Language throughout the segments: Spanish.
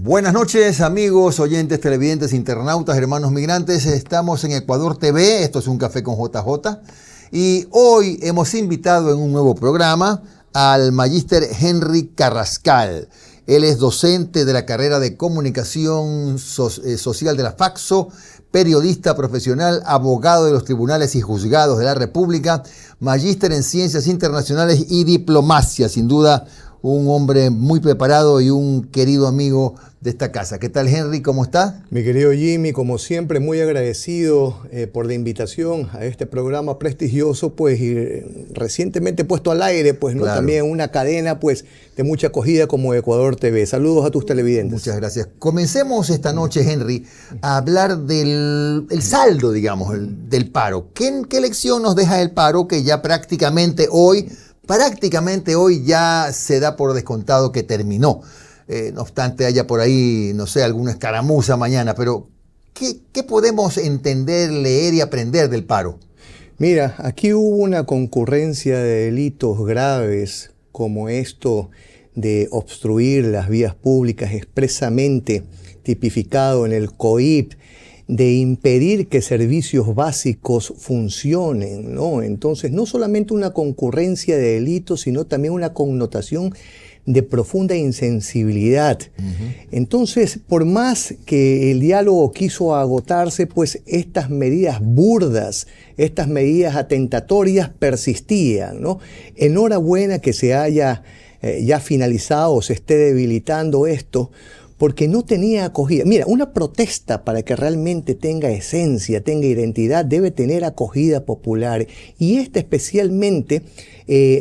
Buenas noches, amigos, oyentes, televidentes, internautas, hermanos migrantes. Estamos en Ecuador TV, esto es Un Café con JJ. Y hoy hemos invitado en un nuevo programa al magíster Henry Carrascal. Él es docente de la carrera de Comunicación Social de la FACSO, periodista profesional, abogado de los tribunales y juzgados de la República, magíster en Ciencias Internacionales y Diplomacia, sin duda un hombre muy preparado y un querido amigo de esta casa. ¿Qué tal, Henry? ¿Cómo está? Mi querido Jimmy, como siempre, muy agradecido por la invitación a este programa prestigioso, pues, y recientemente puesto al aire, pues, ¿no? Claro. También una cadena, pues, de mucha acogida como Ecuador TV. Saludos a tus televidentes. Muchas gracias. Comencemos esta noche, Henry, a hablar del saldo, digamos, del paro. ¿Qué lección nos deja el paro que ya prácticamente hoy ya se da por descontado que terminó? No obstante haya por ahí, no sé, alguna escaramuza mañana, pero ¿qué podemos entender, leer y aprender del paro? Mira, aquí hubo una concurrencia de delitos graves como esto de obstruir las vías públicas expresamente tipificado en el COIP, de impedir que servicios básicos funcionen, ¿no? Entonces, no solamente una concurrencia de delitos, sino también una connotación de profunda insensibilidad. Entonces, por más que el diálogo quiso agotarse, pues estas medidas burdas, estas medidas atentatorias persistían, ¿no? Enhorabuena que se haya ya finalizado o se esté debilitando esto, porque no tenía acogida. Mira, una protesta para que realmente tenga esencia, tenga identidad, debe tener acogida popular. Y esta especialmente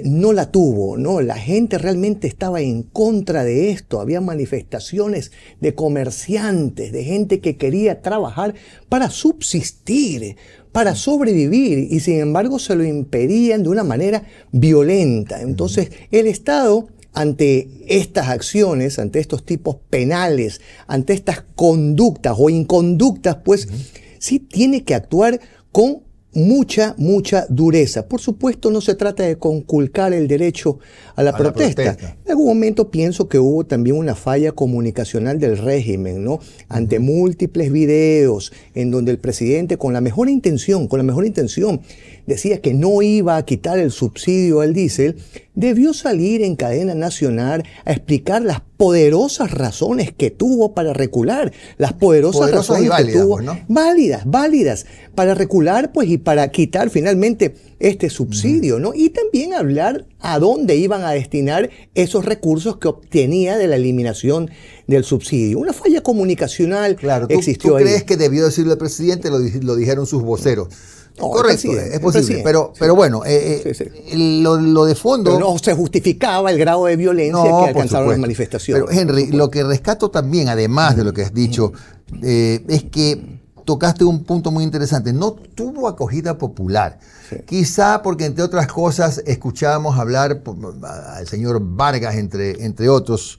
no la tuvo, ¿no? La gente realmente estaba en contra de esto. Había manifestaciones de comerciantes, de gente que quería trabajar para subsistir, para sobrevivir, y sin embargo se lo impedían de una manera violenta. Entonces, el Estado, ante estas acciones, ante estos tipos penales, ante estas conductas o inconductas, pues sí tiene que actuar con mucha dureza. Por supuesto, no se trata de conculcar el derecho a la protesta. En algún momento pienso que hubo también una falla comunicacional del régimen, ¿no? Ante múltiples videos en donde el presidente, con la mejor intención, decía que no iba a quitar el subsidio al diésel, debió salir en cadena nacional a explicar las poderosas razones que tuvo para recular, las poderosas razones válidas, que tuvo, ¿no? válidas para recular, pues, y para quitar finalmente este subsidio, ¿no? Y también hablar a dónde iban a destinar esos recursos que obtenía de la eliminación del subsidio. Una falla comunicacional existió ahí. ¿Tú crees que debió decirlo el presidente? Lo dijeron sus voceros. No, correcto, es posible, pero bueno, lo de fondo... Pero no se justificaba el grado de violencia que alcanzaron las manifestaciones. Pero Henry, lo que rescato también, además de lo que has dicho, es que tocaste un punto muy interesante. No tuvo acogida popular. Sí. Quizá porque, entre otras cosas, escuchábamos hablar al señor Vargas, entre otros,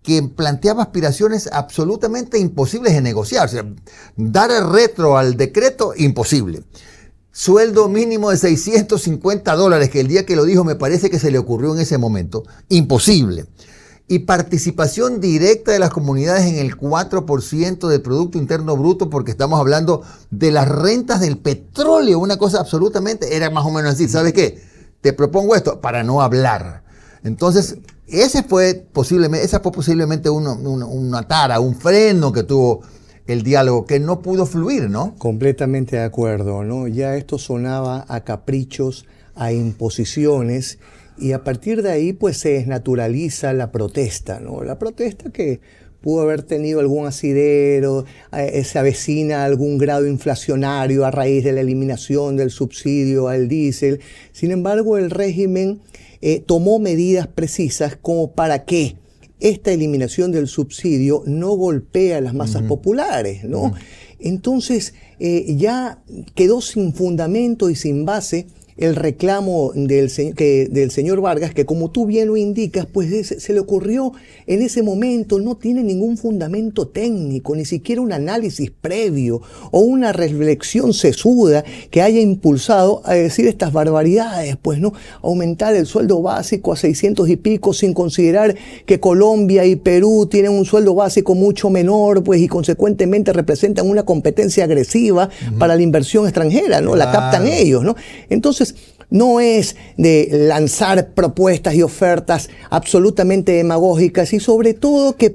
que planteaba aspiraciones absolutamente imposibles de negociar. O sea, dar el retro al decreto, imposible. Sueldo mínimo de $650, que el día que lo dijo me parece que se le ocurrió en ese momento, imposible. Y participación directa de las comunidades en el 4% del Producto Interno Bruto, porque estamos hablando de las rentas del petróleo, una cosa absolutamente, era más o menos así, ¿sabes qué? Te propongo esto para no hablar. Entonces, esa fue posiblemente una tara, un freno que tuvo el diálogo, que no pudo fluir, ¿no? Completamente de acuerdo, ¿no? Ya esto sonaba a caprichos, a imposiciones, y a partir de ahí pues se desnaturaliza la protesta, ¿no? La protesta que pudo haber tenido algún asidero, se avecina algún grado inflacionario a raíz de la eliminación del subsidio al diésel. Sin embargo, el régimen tomó medidas precisas como para que esta eliminación del subsidio no golpee a las masas populares, ¿no? Entonces ya quedó sin fundamento y sin base el reclamo del señor Vargas, que como tú bien lo indicas, pues se le ocurrió en ese momento, no tiene ningún fundamento técnico, ni siquiera un análisis previo o una reflexión sesuda que haya impulsado a decir estas barbaridades, pues no, aumentar el sueldo básico a 600 y pico sin considerar que Colombia y Perú tienen un sueldo básico mucho menor, pues y consecuentemente representan una competencia agresiva para la inversión extranjera, ¿no? La captan ellos, ¿no? Entonces, no es de lanzar propuestas y ofertas absolutamente demagógicas y sobre todo que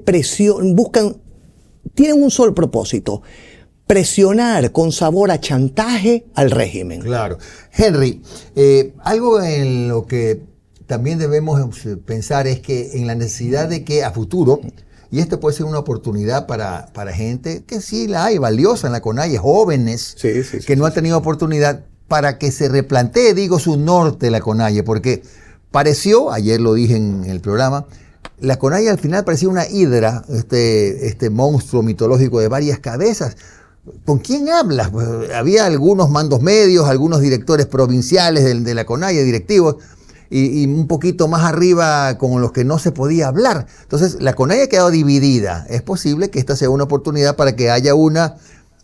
tienen un solo propósito: presionar con sabor a chantaje al régimen. Claro. Henry, algo en lo que también debemos pensar es que en la necesidad de que a futuro, y esto puede ser una oportunidad para gente que sí la hay, valiosa en la CONAIE, jóvenes que no han tenido oportunidad, para que se replantee, su norte la CONAIE, porque pareció, ayer lo dije en el programa, la CONAIE al final parecía una hidra, este monstruo mitológico de varias cabezas. ¿Con quién hablas? Pues, había algunos mandos medios, algunos directores provinciales de la CONAIE, directivos, y un poquito más arriba con los que no se podía hablar. Entonces, la CONAIE ha quedado dividida. Es posible que esta sea una oportunidad para que haya una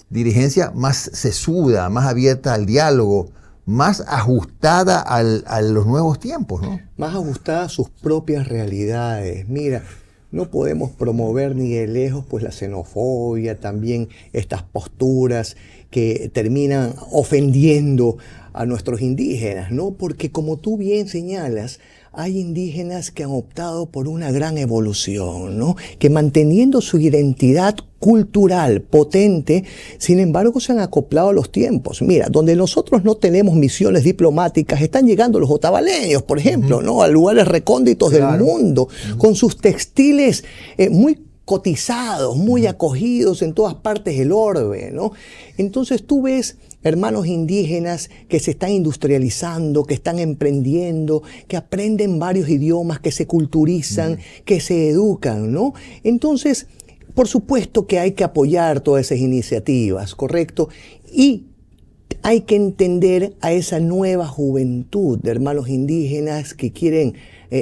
dirigencia más sesuda, más abierta al diálogo, más ajustada a los nuevos tiempos, ¿no? Más ajustada a sus propias realidades. Mira, no podemos promover ni de lejos pues la xenofobia, también estas posturas que terminan ofendiendo a nuestros indígenas, ¿no? Porque como tú bien señalas, hay indígenas que han optado por una gran evolución, ¿no? Que manteniendo su identidad cultural potente, sin embargo se han acoplado a los tiempos. Mira, donde nosotros no tenemos misiones diplomáticas, están llegando los otavaleños, por ejemplo, ¿no? A lugares recónditos del mundo, con sus textiles muy cotizados, muy acogidos en todas partes del orbe, ¿no? Entonces tú ves hermanos indígenas que se están industrializando, que están emprendiendo, que aprenden varios idiomas, que se culturizan, que se educan, ¿no? Entonces, por supuesto que hay que apoyar todas esas iniciativas, ¿correcto? Y hay que entender a esa nueva juventud de hermanos indígenas que quieren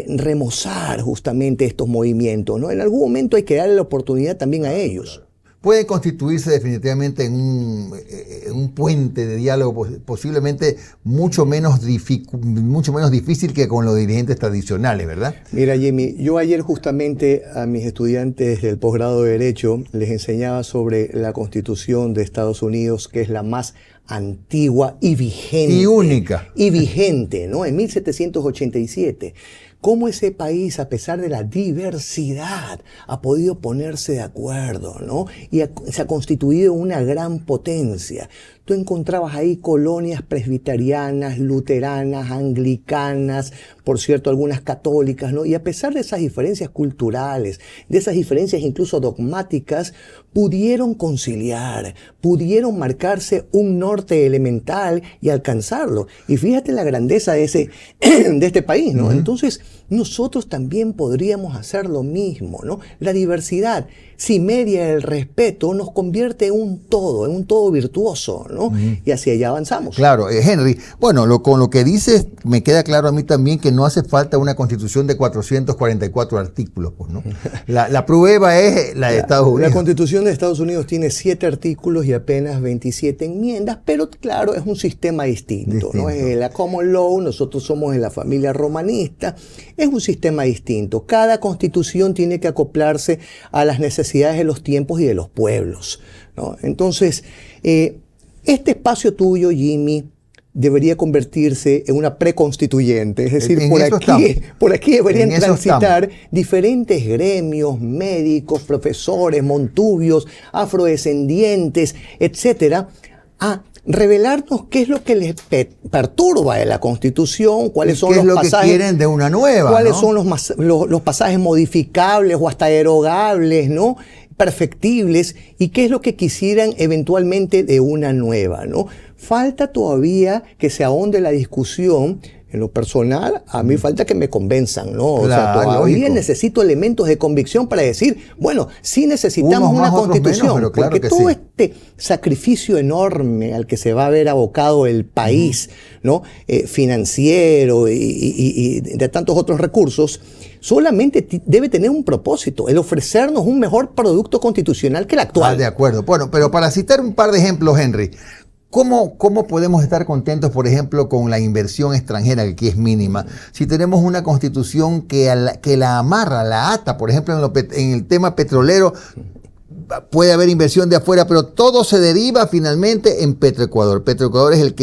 remozar justamente estos movimientos, ¿no? En algún momento hay que darle la oportunidad también a ellos. Puede constituirse definitivamente en un puente de diálogo posiblemente mucho menos difícil que con los dirigentes tradicionales, ¿verdad? Mira, Jimmy, yo ayer justamente a mis estudiantes del posgrado de Derecho les enseñaba sobre la Constitución de Estados Unidos, que es la más antigua y vigente. Y única. Y vigente, ¿no? En 1787. Cómo ese país, a pesar de la diversidad, ha podido ponerse de acuerdo, ¿no? Y se ha constituido una gran potencia. Tú encontrabas ahí colonias presbiterianas, luteranas, anglicanas, por cierto, algunas católicas, ¿no? Y a pesar de esas diferencias culturales, de esas diferencias incluso dogmáticas, pudieron conciliar, pudieron marcarse un norte elemental y alcanzarlo. Y fíjate la grandeza de este país, ¿no? Entonces, nosotros también podríamos hacer lo mismo, ¿no? La diversidad, si media el respeto, nos convierte en un todo virtuoso, ¿no? Y hacia allá avanzamos. Claro, Henry, bueno, con lo que dices, me queda claro a mí también que no hace falta una constitución de 444 artículos, pues, ¿no? La prueba es la de Estados Unidos. La Constitución de Estados Unidos tiene 7 artículos y apenas 27 enmiendas, pero claro, es un sistema distinto. ¿No? Es la common law, nosotros somos de la familia romanista, es un sistema distinto. Cada constitución tiene que acoplarse a las necesidades de los tiempos y de los pueblos, ¿no? Entonces, este espacio tuyo, Jimmy, debería convertirse en una preconstituyente, es decir, por aquí deberían transitar diferentes gremios, médicos, profesores, montubios, afrodescendientes, etcétera, a revelarnos qué es lo que les perturba de la Constitución, cuáles son los pasajes, que quieren de una nueva, cuáles ¿no? son los pasajes modificables o hasta derogables, ¿no? Perfectibles, y qué es lo que quisieran eventualmente de una nueva, ¿no? Falta todavía que se ahonde la discusión En lo personal, a mí falta que me convenzan, ¿no? O sea, Claro, todavía lógico. necesito elementos de convicción para decir, bueno, sí necesitamos Unos una más, otros constitución, menos, pero claro porque que todo sí. este sacrificio enorme al que se va a ver abocado el país, ¿no? Financiero y de tantos otros recursos, solamente debe tener un propósito, el ofrecernos un mejor producto constitucional que el actual. De acuerdo. Bueno, pero para citar un par de ejemplos, Henry, ¿cómo podemos estar contentos, por ejemplo, con la inversión extranjera, que aquí es mínima, si tenemos una constitución que la amarra, la ata, por ejemplo, en el tema petrolero? Puede haber inversión de afuera, pero todo se deriva finalmente en Petroecuador. Petroecuador es el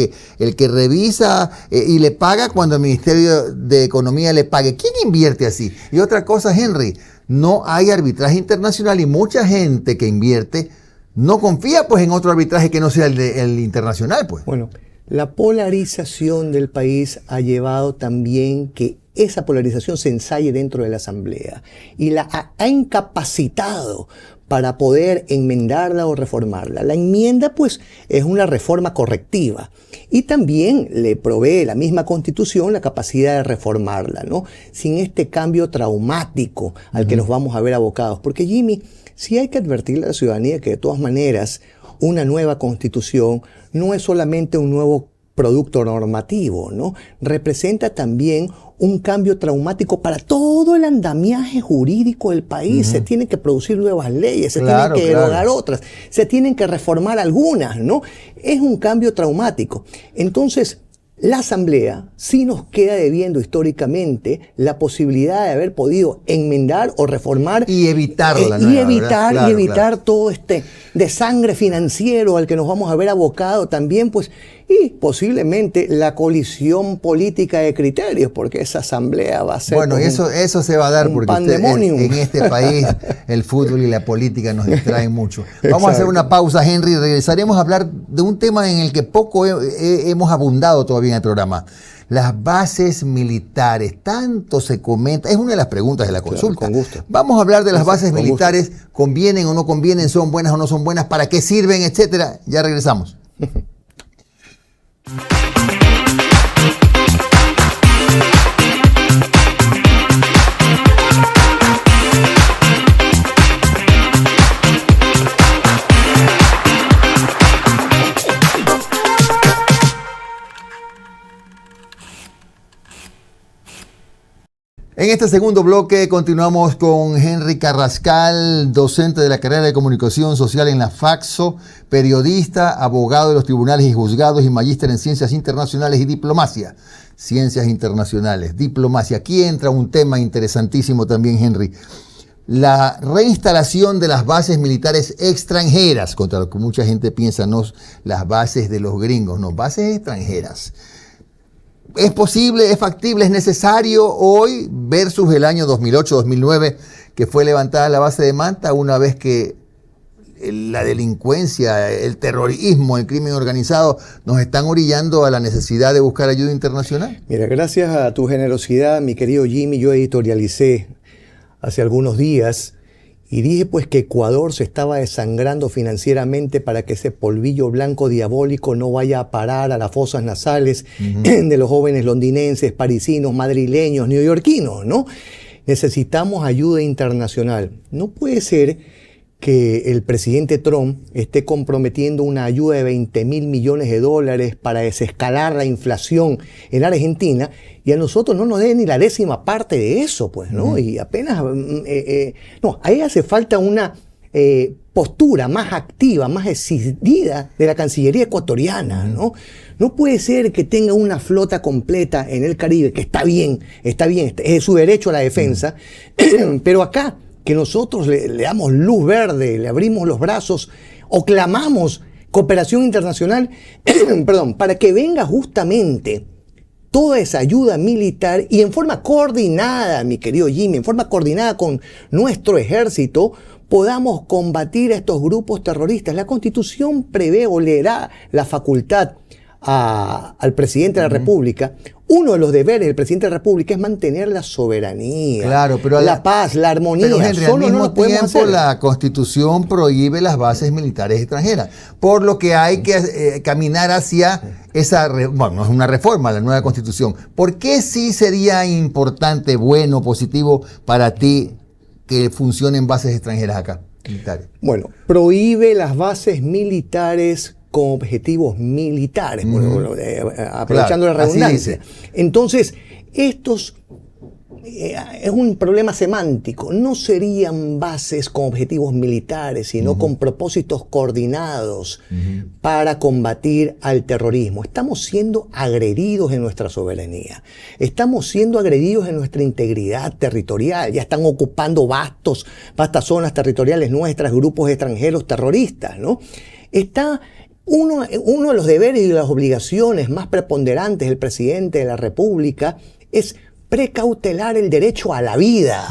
que revisa y le paga cuando el Ministerio de Economía le pague. ¿Quién invierte así? Y otra cosa, Henry, no hay arbitraje internacional y mucha gente que invierte no confía pues en otro arbitraje que no sea el internacional, pues. Bueno, la polarización del país ha llevado también que esa polarización se ensaye dentro de la Asamblea y la ha incapacitado para poder enmendarla o reformarla. La enmienda, pues, es una reforma correctiva y también le provee la misma Constitución la capacidad de reformarla, ¿no? Sin este cambio traumático al que nos vamos a ver abocados. Porque, Jimmy, sí hay que advertirle a la ciudadanía que de todas maneras una nueva Constitución no es solamente un nuevo producto normativo, ¿no? Representa también un cambio traumático para todo el andamiaje jurídico del país. Se tienen que producir nuevas leyes, se tienen que derogar otras, se tienen que reformar algunas, ¿no? Es un cambio traumático. Entonces, la Asamblea sí nos queda debiendo históricamente la posibilidad de haber podido enmendar o reformar y evitarla, evitar todo este desangre financiero al que nos vamos a ver abocado también, pues, y posiblemente la colisión política de criterios, porque esa asamblea va a ser bueno, eso se va a dar porque en este país el fútbol y la política nos distraen mucho. Vamos a hacer una pausa, Henry, regresaremos a hablar de un tema en el que poco hemos abundado todavía en el programa. Las bases militares, tanto se comenta, es una de las preguntas de la consulta. Con gusto. Vamos a hablar de las bases militares, convienen o no convienen, son buenas o no son buenas, para qué sirven, etcétera. Ya regresamos. En este segundo bloque continuamos con Henry Carrascal, docente de la carrera de Comunicación Social en la FACSO, periodista, abogado de los tribunales y juzgados y magíster en Ciencias Internacionales y Diplomacia. Ciencias Internacionales, Diplomacia. Aquí entra un tema interesantísimo también, Henry. La reinstalación de las bases militares extranjeras, contra lo que mucha gente piensa, no las bases de los gringos, no, bases extranjeras. ¿Es posible, es factible, es necesario hoy versus el año 2008-2009 que fue levantada la base de Manta una vez que la delincuencia, el terrorismo, el crimen organizado nos están orillando a la necesidad de buscar ayuda internacional? Mira, gracias a tu generosidad, mi querido Jimmy, yo editorialicé hace algunos días y dije pues que Ecuador se estaba desangrando financieramente para que ese polvillo blanco diabólico no vaya a parar a las fosas nasales de los jóvenes londinenses, parisinos, madrileños, neoyorquinos, ¿no? Necesitamos ayuda internacional. No puede ser que el presidente Trump esté comprometiendo una ayuda de 20.000 millones de dólares para desescalar la inflación en Argentina y a nosotros no nos dé ni la 10ª parte de eso, pues, ¿no? Y apenas... no, ahí hace falta una postura más activa, más decidida de la Cancillería ecuatoriana, ¿no? No puede ser que tenga una flota completa en el Caribe, que está bien, es su derecho a la defensa, pero acá que nosotros le damos luz verde, le abrimos los brazos o clamamos cooperación internacional, perdón, para que venga justamente toda esa ayuda militar y en forma coordinada, mi querido Jimmy, en forma coordinada con nuestro ejército, podamos combatir a estos grupos terroristas. La Constitución prevé o le da la facultad al presidente de la República uno de los deberes del presidente de la República es mantener la soberanía, claro, pero la paz, la armonía. Pero Henry, Solo al no mismo lo podemos tiempo hacer. la Constitución prohíbe las bases militares extranjeras, por lo que hay que caminar hacia esa, bueno, no es una reforma, la nueva Constitución. ¿Por qué sí sería importante, bueno, positivo para ti que funcionen bases extranjeras acá, militares? Bueno, prohíbe las bases militares con objetivos militares, aprovechando Claro, la redundancia. así dice. Entonces, estos es un problema semántico. No serían bases con objetivos militares, sino con propósitos coordinados para combatir al terrorismo. Estamos siendo agredidos en nuestra soberanía. Estamos siendo agredidos en nuestra integridad territorial. Ya están ocupando vastas zonas territoriales nuestras, grupos extranjeros terroristas, ¿no? Uno de los deberes y las obligaciones más preponderantes del presidente de la República es precautelar el derecho a la vida,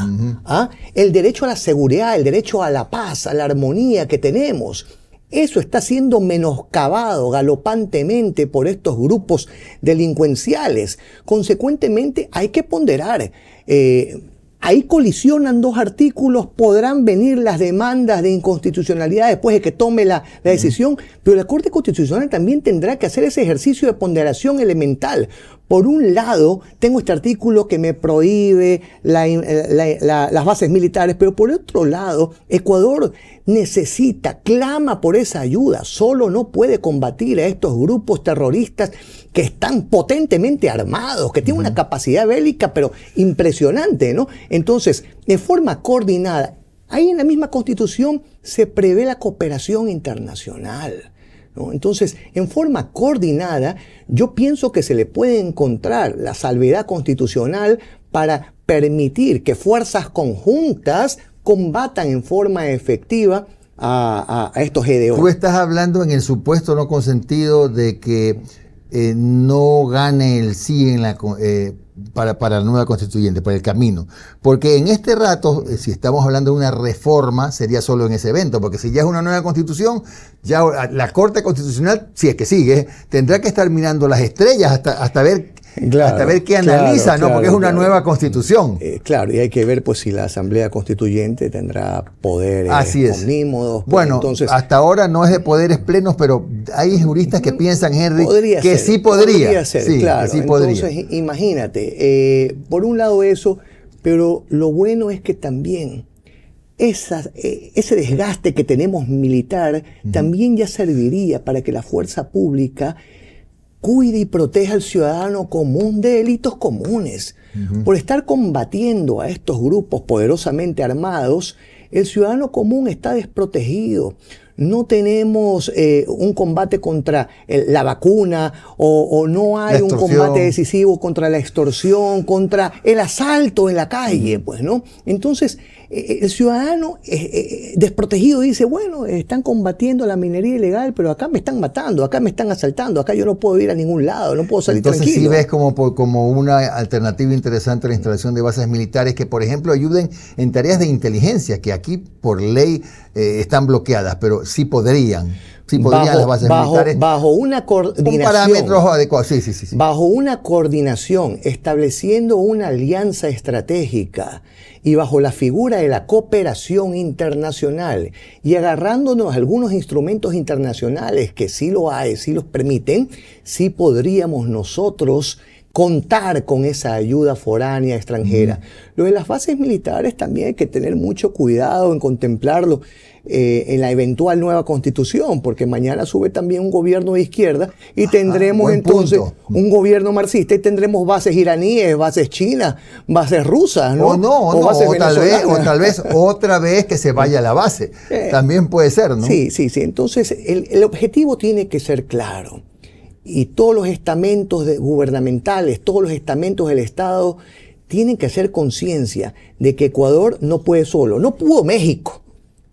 el derecho a la seguridad, el derecho a la paz, a la armonía que tenemos. Eso está siendo menoscabado galopantemente por estos grupos delincuenciales. Consecuentemente, hay que ponderar. Ahí colisionan dos artículos, podrán venir las demandas de inconstitucionalidad después de que tome la decisión, pero la Corte Constitucional también tendrá que hacer ese ejercicio de ponderación elemental. Por un lado, tengo este artículo que me prohíbe las bases militares, pero por otro lado, Ecuador clama por esa ayuda. Solo no puede combatir a estos grupos terroristas que están potentemente armados, que tienen una capacidad bélica, pero impresionante, ¿no? Entonces, de forma coordinada, ahí en la misma Constitución se prevé la cooperación internacional, ¿no? Entonces, en forma coordinada, yo pienso que se le puede encontrar la salvedad constitucional para permitir que fuerzas conjuntas combatan en forma efectiva a estos GDO. Tú estás hablando en el supuesto no consentido de que no gane el sí en para la nueva constituyente, para el camino. Porque en este rato, si estamos hablando de una reforma, sería solo en ese evento, porque si ya es una nueva constitución, ya la Corte Constitucional, si es que sigue, tendrá que estar mirando las estrellas hasta ver qué analiza, ¿no? Porque es una nueva constitución. Claro, y hay que ver pues si la Asamblea Constituyente tendrá poderes omnímodos. Bueno, entonces, hasta ahora no es de poderes plenos, pero hay juristas que piensan, Henry, que sí podría. Sí, claro. Que sí podría. Entonces, imagínate, por un lado eso, pero lo bueno es que también ese desgaste que tenemos militar también ya serviría para que la fuerza pública cuide y proteja al ciudadano común de delitos comunes. Por estar combatiendo a estos grupos poderosamente armados, el ciudadano común está desprotegido. No tenemos un combate contra la vacuna o no hay un combate decisivo contra la extorsión, contra el asalto en la calle, pues, ¿no? Entonces, el ciudadano desprotegido dice, bueno, están combatiendo la minería ilegal, pero acá me están matando, acá me están asaltando, acá yo no puedo ir a ningún lado, no puedo salir tranquilo. Entonces sí ves como una alternativa interesante la instalación de bases militares que, por ejemplo, ayuden en tareas de inteligencia, que aquí por ley están bloqueadas, pero sí podrían. Sí, podrían las bases militares. Bajo una coordinación. Con parámetros adecuados. Sí. Bajo una coordinación, estableciendo una alianza estratégica y bajo la figura de la cooperación internacional y agarrándonos a algunos instrumentos internacionales que sí lo hay, sí los permiten, sí podríamos nosotros contar con esa ayuda foránea extranjera. Lo de las bases militares también hay que tener mucho cuidado en contemplarlo en la eventual nueva constitución, porque mañana sube también un gobierno de izquierda y tendremos entonces un gobierno marxista y tendremos bases iraníes, bases chinas, bases rusas, ¿no? O tal vez otra vez que se vaya a la base. También puede ser, ¿no? Sí. Entonces el objetivo tiene que ser claro. Y todos los estamentos gubernamentales, todos los estamentos del Estado tienen que hacer conciencia de que Ecuador no puede solo. No pudo México,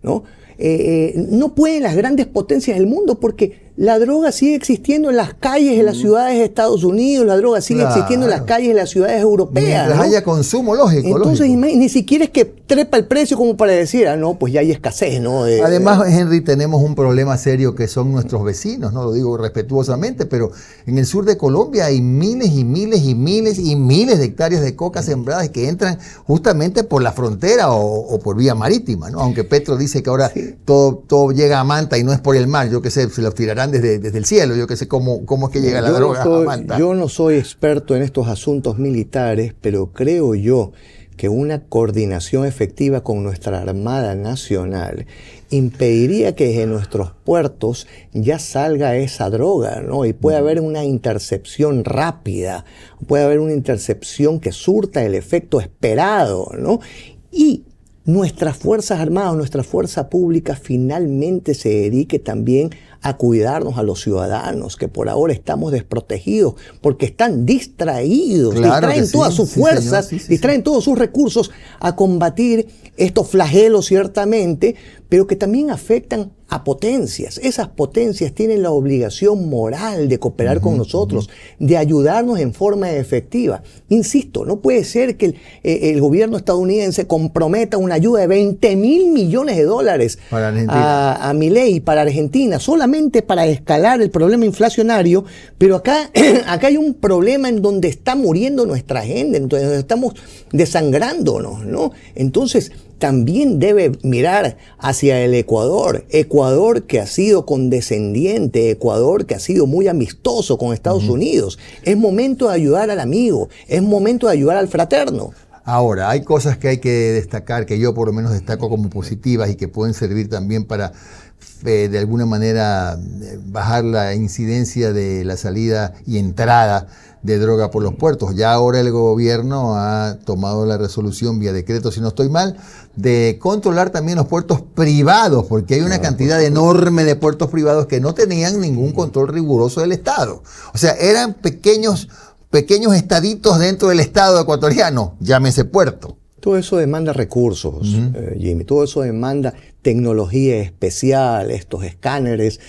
¿no? No pueden las grandes potencias del mundo porque La droga sigue existiendo en las calles de las ciudades de Estados Unidos, la droga sigue existiendo en las calles de las ciudades europeas. Mientras haya consumo, lógico. Entonces, ni siquiera es que trepa el precio como para decir, no, pues ya hay escasez, ¿no? Además, Henry, tenemos un problema serio que son nuestros vecinos, no lo digo respetuosamente, pero en el sur de Colombia hay miles y miles y miles y miles de hectáreas de coca sembradas que entran justamente por la frontera o por vía marítima, ¿no? Aunque Petro dice que ahora todo llega a Manta y no es por el mar, yo qué sé, se los tirarán desde el cielo, yo qué sé cómo es que llega la droga a Manta. Yo no soy experto en estos asuntos militares, pero creo yo que una coordinación efectiva con nuestra Armada Nacional impediría que desde nuestros puertos ya salga esa droga, ¿no? Y puede haber una intercepción rápida, puede haber una intercepción que surta el efecto esperado, ¿no? Y nuestras Fuerzas Armadas, nuestra fuerza pública finalmente se dedique también a cuidarnos a los ciudadanos, que por ahora estamos desprotegidos, porque están distraídos, distraen todas sus fuerzas, distraen todos sus recursos a combatir estos flagelos ciertamente, pero que también afectan a potencias. Esas potencias tienen la obligación moral de cooperar con nosotros, de ayudarnos en forma efectiva. Insisto, no puede ser que el gobierno estadounidense comprometa una ayuda de $20.000 millones a Milei para Argentina, solamente para escalar el problema inflacionario, pero acá hay un problema en donde está muriendo nuestra gente, en donde estamos desangrándonos, ¿no? Entonces, también debe mirar hacia el Ecuador que ha sido condescendiente, Ecuador que ha sido muy amistoso con Estados Unidos. Es momento de ayudar al amigo, es momento de ayudar al fraterno. Ahora, hay cosas que hay que destacar, que yo por lo menos destaco como positivas y que pueden servir también para, de alguna manera, bajar la incidencia de la salida y entrada de droga por los puertos. Ya ahora el gobierno ha tomado la resolución vía decreto, si no estoy mal, de controlar también los puertos privados, porque hay una cantidad enorme de puertos privados que no tenían ningún control riguroso del Estado. O sea, eran pequeños estaditos dentro del Estado ecuatoriano, llámese puerto. Todo eso demanda recursos, Jimmy. Todo eso demanda tecnología especial, estos escáneres,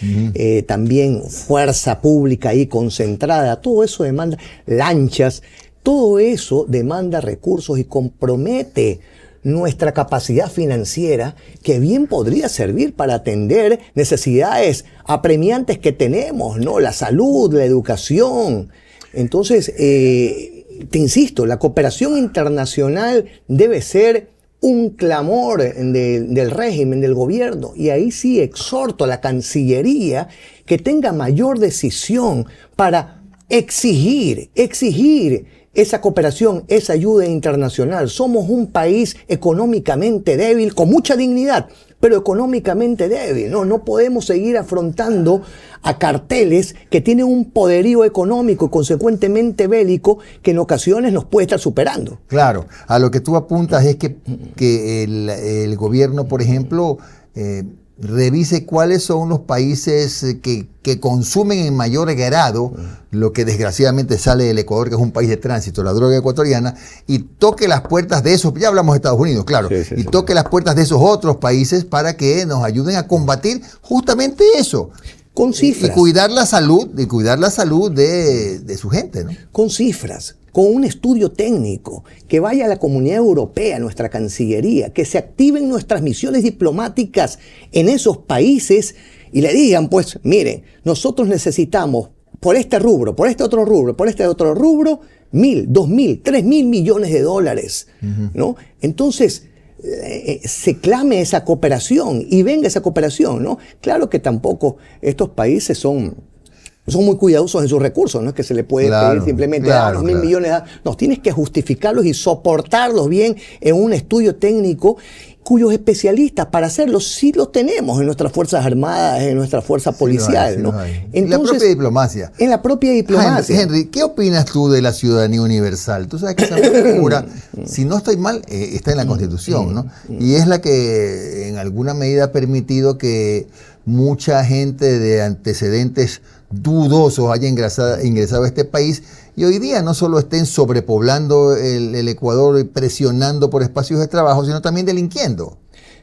también fuerza pública ahí concentrada. Todo eso demanda lanchas. Todo eso demanda recursos y compromete nuestra capacidad financiera, que bien podría servir para atender necesidades apremiantes que tenemos, ¿no? La salud, la educación. Entonces, te insisto, la cooperación internacional debe ser un clamor del régimen, del gobierno, y ahí sí exhorto a la Cancillería que tenga mayor decisión para exigir esa cooperación, esa ayuda internacional. Somos un país económicamente débil, con mucha dignidad, pero económicamente débil. No podemos seguir afrontando a carteles que tienen un poderío económico y consecuentemente bélico que en ocasiones nos puede estar superando. Claro, a lo que tú apuntas es que el gobierno, por ejemplo, revise cuáles son los países que consumen en mayor grado lo que desgraciadamente sale del Ecuador, que es un país de tránsito, la droga ecuatoriana, y toque las puertas de esos, ya hablamos de Estados Unidos, claro, toque las puertas de esos otros países para que nos ayuden a combatir justamente eso. Con cifras. Y cuidar la salud de su gente, ¿no? Con cifras. Con un estudio técnico, que vaya a la Comunidad Europea, a nuestra Cancillería, que se activen nuestras misiones diplomáticas en esos países y le digan, pues, miren, nosotros necesitamos por este rubro, por este otro rubro, por este otro rubro, 1.000, 2.000, 3.000 millones de dólares, ¿no? Entonces, se clame esa cooperación y venga esa cooperación, ¿no? Claro que tampoco estos países son muy cuidadosos en sus recursos, no es que se le puede pedir simplemente los 1.000 millones. No, tienes que justificarlos y soportarlos bien en un estudio técnico cuyos especialistas para hacerlo sí los tenemos en nuestras Fuerzas Armadas, en nuestra fuerza policial, ¿no? Entonces, en la propia diplomacia. En la propia diplomacia. Henry, ¿qué opinas tú de la ciudadanía universal? Tú sabes que esa figura, si no estoy mal, está en la Constitución, ¿no? Y es la que en alguna medida ha permitido que mucha gente de antecedentes dudosos haya ingresado a este país y hoy día no solo estén sobrepoblando el Ecuador y presionando por espacios de trabajo, sino también delinquiendo.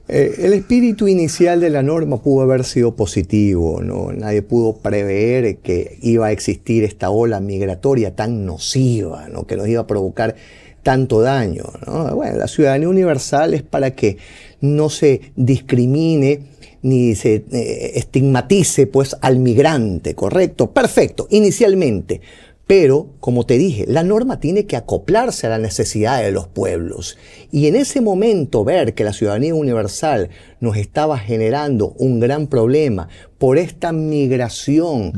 El espíritu inicial de la norma pudo haber sido positivo, ¿no? Nadie pudo prever que iba a existir esta ola migratoria tan nociva, ¿no? Que nos iba a provocar tanto daño, ¿no? Bueno, la ciudadanía universal es para que no se discrimine ni se estigmatice pues al migrante, ¿correcto? Perfecto, inicialmente. Pero, como te dije, la norma tiene que acoplarse a las necesidades de los pueblos. Y en ese momento ver que la ciudadanía universal nos estaba generando un gran problema por esta migración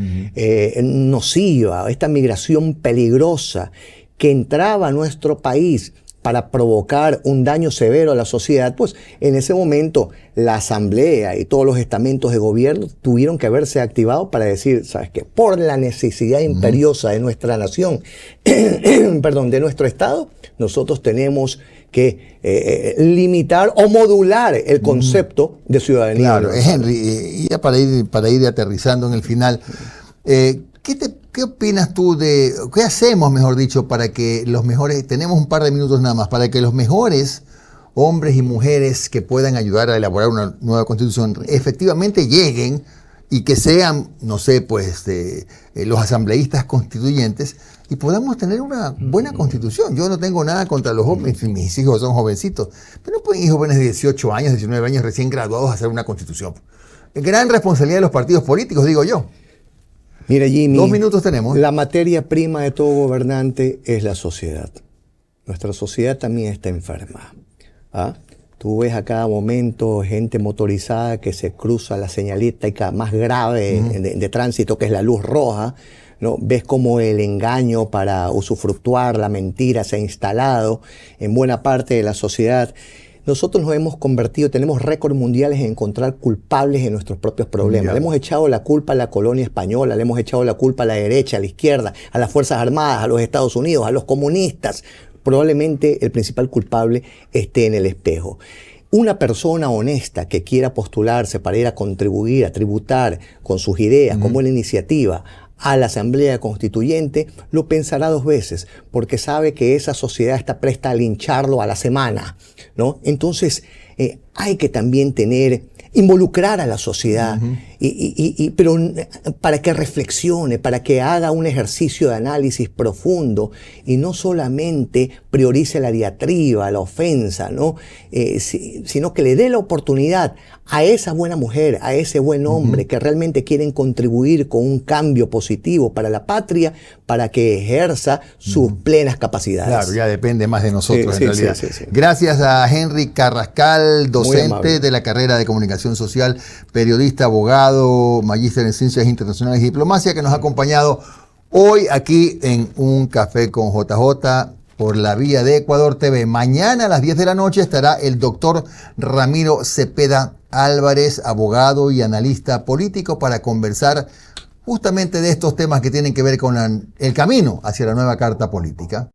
nociva, esta migración peligrosa que entraba a nuestro país para provocar un daño severo a la sociedad, pues en ese momento la Asamblea y todos los estamentos de gobierno tuvieron que haberse activado para decir, ¿sabes qué? Por la necesidad imperiosa de nuestra nación, perdón, de nuestro Estado, nosotros tenemos que limitar o modular el concepto de ciudadanía. Claro, Henry, ya para ir aterrizando en el final, ¿qué opinas tú qué hacemos, mejor dicho, para que los mejores, tenemos un par de minutos nada más, para que los mejores hombres y mujeres que puedan ayudar a elaborar una nueva constitución efectivamente lleguen y que sean, no sé, pues los asambleístas constituyentes y podamos tener una buena constitución? Yo no tengo nada contra los jóvenes, mis hijos son jovencitos, pero no pueden ir jóvenes de 18 años, 19 años recién graduados a hacer una constitución. Gran responsabilidad de los partidos políticos, digo yo. Mira, Jimmy, 2 minutos tenemos. La materia prima de todo gobernante es la sociedad. Nuestra sociedad también está enferma. ¿Ah? Tú ves a cada momento gente motorizada que se cruza la señalética más grave de tránsito, que es la luz roja, ¿no? Ves cómo el engaño para usufructuar, la mentira se ha instalado en buena parte de la sociedad. Nosotros nos hemos convertido, tenemos récords mundiales en encontrar culpables en nuestros propios problemas. Le hemos echado la culpa a la colonia española, le hemos echado la culpa a la derecha, a la izquierda, a las Fuerzas Armadas, a los Estados Unidos, a los comunistas. Probablemente el principal culpable esté en el espejo. Una persona honesta que quiera postularse para ir a contribuir, a tributar con sus ideas, con buena iniciativa, a la Asamblea Constituyente, lo pensará 2 veces, porque sabe que esa sociedad está presta a lincharlo a la semana, ¿no? Entonces, hay que también involucrar a la sociedad, pero para que reflexione, para que haga un ejercicio de análisis profundo y no solamente priorice la diatriba, la ofensa, ¿no? Sino que le dé la oportunidad a esa buena mujer, a ese buen hombre que realmente quieren contribuir con un cambio positivo para la patria, para que ejerza sus plenas capacidades. Claro, ya depende más de nosotros en realidad. Sí. Gracias a Henry Carrascal, docente de la carrera de Comunicación Social, periodista, abogado, magíster en Ciencias Internacionales y Diplomacia, que nos ha acompañado hoy aquí en Un Café con JJ por la vía de Ecuador TV. Mañana a las 10 de la noche estará el doctor Ramiro Cepeda Álvarez, abogado y analista político, para conversar justamente de estos temas que tienen que ver con el camino hacia la nueva Carta Política.